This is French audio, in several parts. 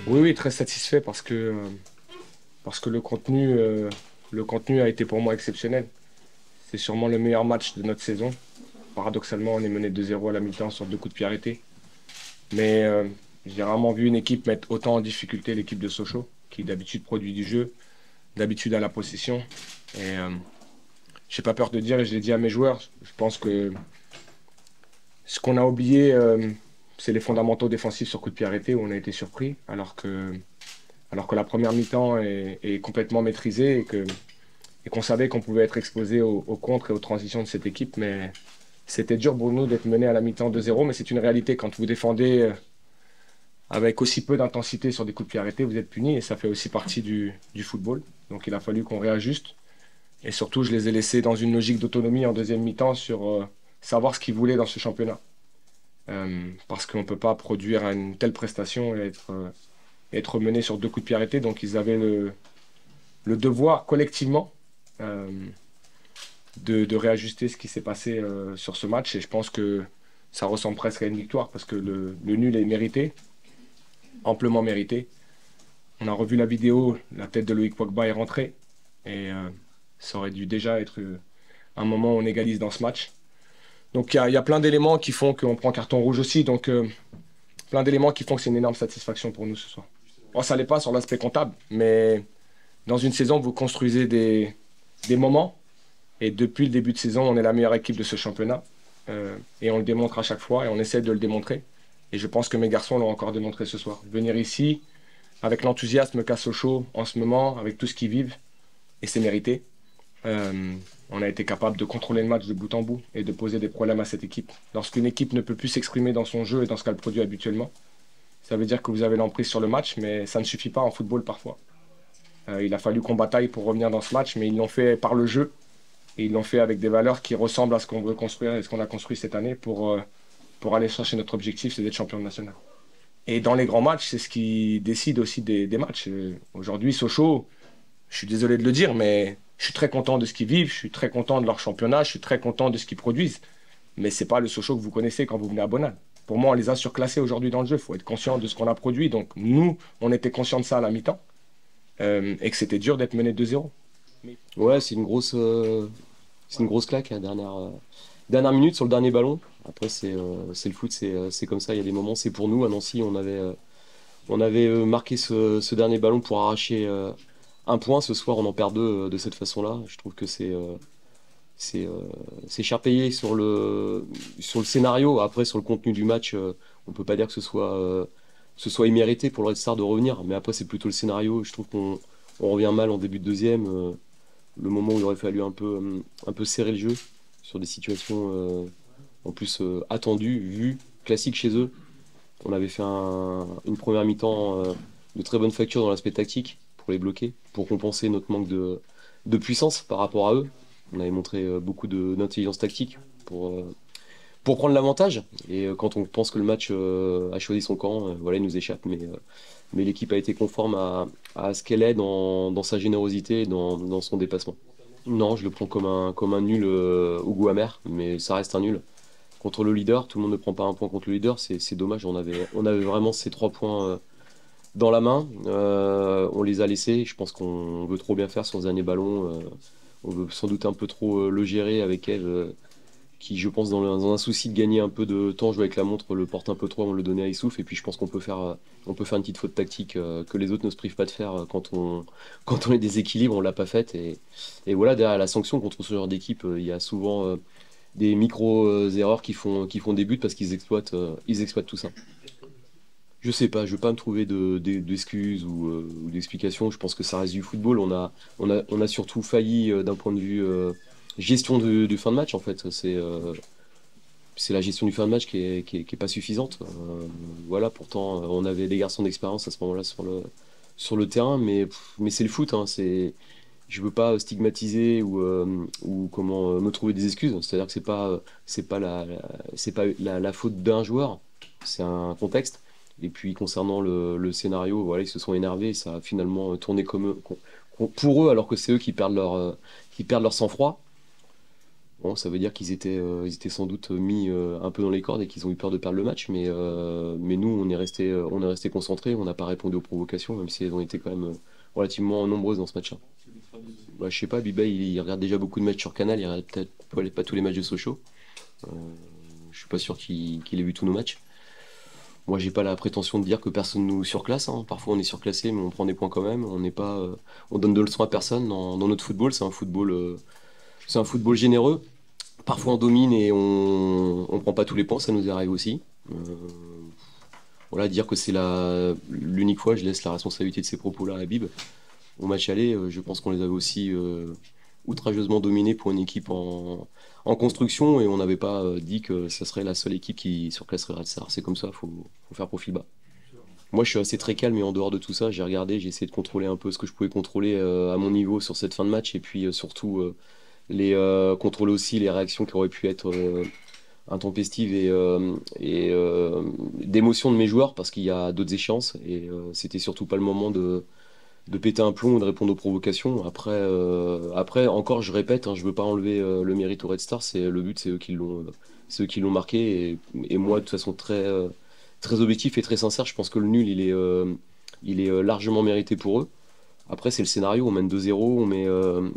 Oui, oui, très satisfait parce que le contenu a été pour moi exceptionnel. C'est sûrement le meilleur match de notre saison. Paradoxalement, on est mené 2-0 à la mi-temps sur deux coups de pied arrêtés. Mais j'ai rarement vu une équipe mettre autant en difficulté l'équipe de Sochaux, qui d'habitude produit du jeu, d'habitude à la possession. Et j'ai pas peur de dire, et je l'ai dit à mes joueurs, je pense que ce qu'on a oublié, c'est les fondamentaux défensifs sur coup de pied arrêté, où on a été surpris, alors que la première mi-temps est complètement maîtrisée et qu'on savait qu'on pouvait être exposé aux contres et aux transitions de cette équipe. Mais c'était dur pour nous d'être mené à la mi-temps 2-0, mais c'est une réalité. Quand vous défendez avec aussi peu d'intensité sur des coups de pied arrêtés, vous êtes puni et ça fait aussi partie du football. Donc il a fallu qu'on réajuste. Et surtout, je les ai laissés dans une logique d'autonomie en deuxième mi-temps sur savoir ce qu'ils voulaient dans ce championnat. Parce qu'on ne peut pas produire une telle prestation et être mené sur deux coups de pied arrêtés. Donc ils avaient le devoir collectivement euh, de réajuster ce qui s'est passé sur ce match. Et je pense que ça ressemble presque à une victoire parce que le nul est mérité, amplement mérité. On a revu la vidéo, la tête de Loïc Pogba est rentrée. Et ça aurait dû déjà être un moment où on égalise dans ce match. Donc il y a plein d'éléments qui font qu'on prend carton rouge aussi. Donc plein d'éléments qui font que c'est une énorme satisfaction pour nous ce soir. Bon, ça l'est pas sur l'aspect comptable, mais dans une saison, vous construisez des moments. Et depuis le début de saison, on est la meilleure équipe de ce championnat. Et on le démontre à chaque fois et on essaie de le démontrer. Et je pense que mes garçons l'ont encore démontré ce soir. Venir ici, avec l'enthousiasme qu'a Sochaux en ce moment, avec tout ce qu'ils vivent, et c'est mérité. Euh, on a été capable de contrôler le match de bout en bout et de poser des problèmes à cette équipe. Lorsqu'une équipe ne peut plus s'exprimer dans son jeu et dans ce qu'elle produit habituellement, ça veut dire que vous avez l'emprise sur le match, mais ça ne suffit pas en football parfois. Il a fallu qu'on bataille pour revenir dans ce match, mais ils l'ont fait par le jeu et ils l'ont fait avec des valeurs qui ressemblent à ce qu'on veut construire et ce qu'on a construit cette année pour aller chercher notre objectif, c'est d'être champion national. Et dans les grands matchs, c'est ce qui décide aussi des matchs. Aujourd'hui, Sochaux, je suis désolé de le dire, mais je suis très content de ce qu'ils vivent, je suis très content de leur championnat, je suis très content de ce qu'ils produisent. Mais ce n'est pas le Sochaux que vous connaissez quand vous venez à Bonal. Pour moi, on les a surclassés aujourd'hui dans le jeu. Il faut être conscient de ce qu'on a produit. Donc nous, on était conscients de ça à la mi-temps et que c'était dur d'être mené 2-0. Mais Ouais, c'est une grosse claque, la dernière minute sur le dernier ballon. Après, c'est le foot, c'est comme ça. Il y a des moments, c'est pour nous. À Nancy, on avait marqué ce dernier ballon pour arracher un point. Ce soir, on en perd deux de cette façon-là. Je trouve que c'est c'est cher payé sur le scénario. Après, sur le contenu du match, on peut pas dire que ce soit immérité pour le Red Star de revenir. Mais après, c'est plutôt le scénario. Je trouve qu'on revient mal en début de deuxième. Le moment où il aurait fallu un peu serrer le jeu sur des situations en plus attendues, vues, classiques chez eux. On avait fait une première mi-temps de très bonne facture dans l'aspect tactique pour les bloquer, pour compenser notre manque de puissance par rapport à eux. On avait montré beaucoup d'intelligence tactique pour prendre l'avantage. Et quand on pense que le match a choisi son camp, voilà, il nous échappe. Mais l'équipe a été conforme à ce qu'elle est dans sa générosité et dans son dépassement. Non, je le prends comme un nul au goût amer, mais ça reste un nul. Contre le leader, tout le monde ne prend pas un point contre le leader, c'est dommage. On avait vraiment ces 3 points dans la main. On les a laissés. Je pense qu'on veut trop bien faire sur ce dernier ballon. On veut sans doute un peu trop le gérer avec Eve, qui, je pense, dans un souci de gagner un peu de temps, jouer avec la montre, le porte un peu trop, on le donnait à Issouf. Et puis je pense on peut faire une petite faute tactique que les autres ne se privent pas de faire quand on est déséquilibre, on l'a pas faite. Et voilà, derrière la sanction contre ce genre d'équipe, il y a souvent des micro-erreurs qui font des buts parce ils exploitent tout ça. Je sais pas, je veux pas me trouver d'excuses ou d'explications. Je pense que ça reste du football. On a surtout failli d'un point de vue gestion du fin de match, en fait. C'est la gestion du fin de match qui est pas suffisante. Voilà, pourtant, on avait des garçons d'expérience à ce moment-là sur le terrain, mais c'est le foot. Hein, je veux pas stigmatiser ou comment me trouver des excuses. C'est-à-dire que c'est pas la faute d'un joueur, c'est un contexte. Et puis concernant le scénario, voilà, ils se sont énervés, et ça a finalement tourné pour eux, alors que c'est eux qui perdent leur sang-froid. Bon, ça veut dire ils étaient sans doute mis un peu dans les cordes et qu'ils ont eu peur de perdre le match, mais nous, on est resté concentrés, on n'a pas répondu aux provocations, même si elles ont été quand même relativement nombreuses dans ce match-là. Bah, je sais pas, Biba, il regarde déjà beaucoup de matchs sur Canal, il regarde peut-être pas tous les matchs de Sochaux. Euh, je suis pas sûr qu'il ait vu tous nos matchs. Moi, j'ai pas la prétention de dire que personne nous surclasse, hein. Parfois, on est surclassé, mais on prend des points quand même. On n'est pas, on donne de leçons à personne dans notre football. C'est un football généreux. Parfois, on domine et on prend pas tous les points. Ça nous arrive aussi. Euh, voilà, dire que c'est l'unique fois, je laisse la responsabilité de ces propos-là à Bib. Au match aller, je pense qu'on les avait aussi outrageusement dominés pour une équipe en construction et on n'avait pas dit que ça serait la seule équipe qui surclasserait Red Star. C'est comme ça, faut faire profil bas. Moi, je suis assez très calme et en dehors de tout ça, j'ai regardé, j'ai essayé de contrôler un peu ce que je pouvais contrôler à mon niveau sur cette fin de match et puis surtout contrôler aussi les réactions qui auraient pu être intempestives et d'émotion de mes joueurs parce qu'il y a d'autres échéances et c'était surtout pas le moment de péter un plomb ou de répondre aux provocations. Après encore, je répète, hein, je veux pas enlever le mérite au Red Star, le but, c'est eux qui l'ont marqué. Et moi, de toute façon, très objectif et très sincère, je pense que le nul, il est largement mérité pour eux. Après, c'est le scénario, on mène 2-0,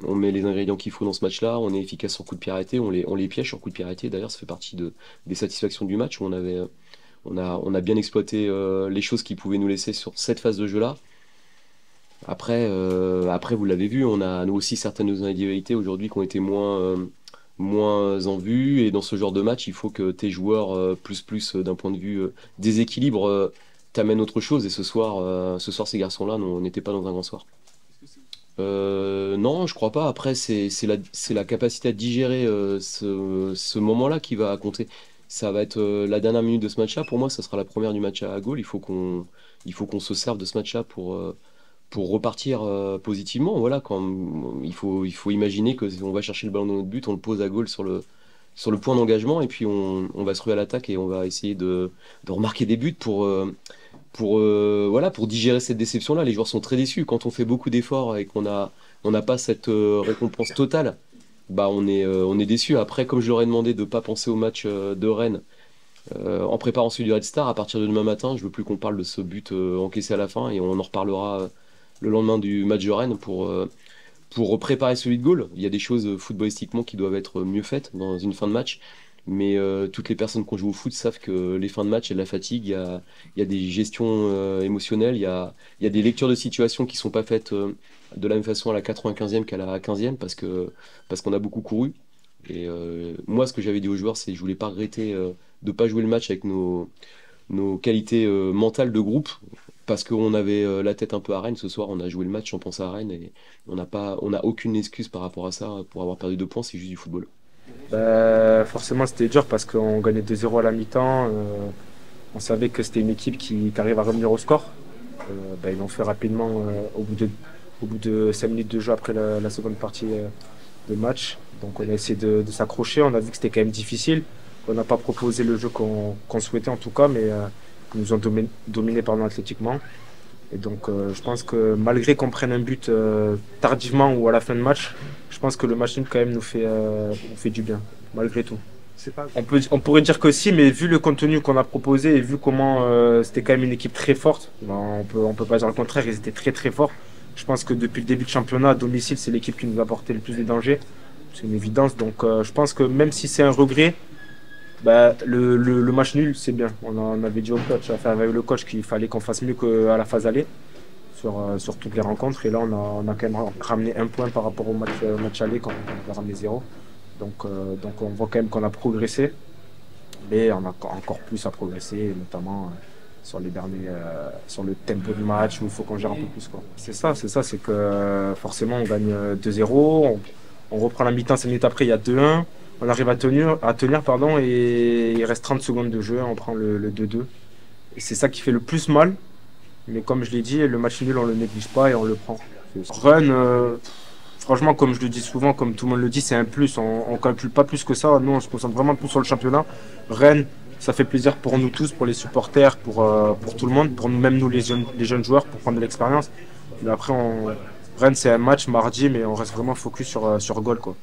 on met les ingrédients qu'il faut dans ce match-là, on est efficace sur coup de pied arrêté, on les piège sur coup de pied arrêté. D'ailleurs, ça fait partie des satisfactions du match où on a bien exploité les choses qui pouvaient nous laisser sur cette phase de jeu-là. Après, vous l'avez vu, on a nous aussi certaines individualités aujourd'hui qui ont été moins en vue. Et dans ce genre de match, il faut que tes joueurs, d'un point de vue déséquilibre, t'amènent autre chose. Et ce soir, ces garçons-là n'étaient pas dans un grand soir. Non, je crois pas. Après, c'est la capacité à digérer ce moment-là qui va compter. Ça va être la dernière minute de ce match-là. Pour moi, ça sera la première du match à Gaulle. Il faut qu'on se serve de ce match-là pour repartir positivement. Voilà, il faut imaginer que on va chercher le ballon dans notre but, on le pose à Gaulle sur le point d'engagement et puis on va se ruer à l'attaque et on va essayer de remarquer des buts voilà, pour digérer cette déception-là. Les joueurs sont très déçus. Quand on fait beaucoup d'efforts et on n'a pas cette récompense totale, bah on est déçu. Après, comme je leur ai demandé de ne pas penser au match de Rennes, en préparant celui du Red Star, à partir de demain matin, je veux plus qu'on parle de ce but encaissé à la fin et on en reparlera le lendemain du match de Rennes pour préparer celui de Gaulle. Il y a des choses footballistiquement qui doivent être mieux faites dans une fin de match. Mais toutes les personnes qui ont joué au foot savent que les fins de match, il y a de la fatigue, il y a des gestions émotionnelles, il y a des lectures de situation qui ne sont pas faites de la même façon à la 95e qu'à la 15e parce qu'on a beaucoup couru. Et moi, ce que j'avais dit aux joueurs, c'est que je voulais pas regretter de ne pas jouer le match avec nos qualités mentales de groupe parce qu'on avait la tête un peu à Rennes. Ce soir, on a joué le match en pensant à Rennes et on n'a aucune excuse par rapport à ça pour avoir perdu 2 points, c'est juste du football. Forcément, c'était dur parce qu'on gagnait 2-0 à la mi-temps. On savait que c'était une équipe qui arrive à revenir au score. Ils l'ont fait rapidement au bout de 5 minutes de jeu après la seconde partie de match. Donc on a essayé de s'accrocher. On a vu que c'était quand même difficile. On n'a pas proposé le jeu qu'on souhaitait en tout cas, mais ils nous ont dominé athlétiquement. Et donc je pense que malgré qu'on prenne un but tardivement ou à la fin de match, je pense que le match nul quand même nous fait du bien, malgré tout. On pourrait dire que si, mais vu le contenu qu'on a proposé et vu comment c'était quand même une équipe très forte, ben, on peut pas dire le contraire, ils étaient très très forts. Je pense que depuis le début de championnat, à domicile, c'est l'équipe qui nous a apporté le plus de dangers. C'est une évidence. Donc je pense que même si c'est un regret, bah, le match nul, c'est bien. On avait dit au coach, enfin, avec le coach qu'il fallait qu'on fasse mieux qu'à la phase aller sur toutes les rencontres. Et là, on a quand même ramené un point par rapport au match aller quand on a ramené 0. Donc on voit quand même qu'on a progressé. Mais on a encore plus à progresser, notamment sur les derniers, sur le tempo du match où il faut qu'on gère un peu plus, quoi. C'est ça, c'est que forcément on gagne 2-0, on reprend la mi-temps 5 minutes après, il y a 2-1. On arrive à tenir pardon, et il reste 30 secondes de jeu, on prend le 2-2. Et c'est ça qui fait le plus mal. Mais comme je l'ai dit, le match nul, on le néglige pas et on le prend. Run, franchement, comme je le dis souvent, comme tout le monde le dit, c'est un plus. On ne calcule pas plus que ça. Nous, on se concentre vraiment plus sur le championnat. Rennes, ça fait plaisir pour nous tous, pour les supporters, pour tout le monde, pour nous-mêmes, nous les jeunes joueurs, pour prendre de l'expérience. Mais après, Rennes, c'est un match mardi, mais on reste vraiment focus sur Gaulle, quoi.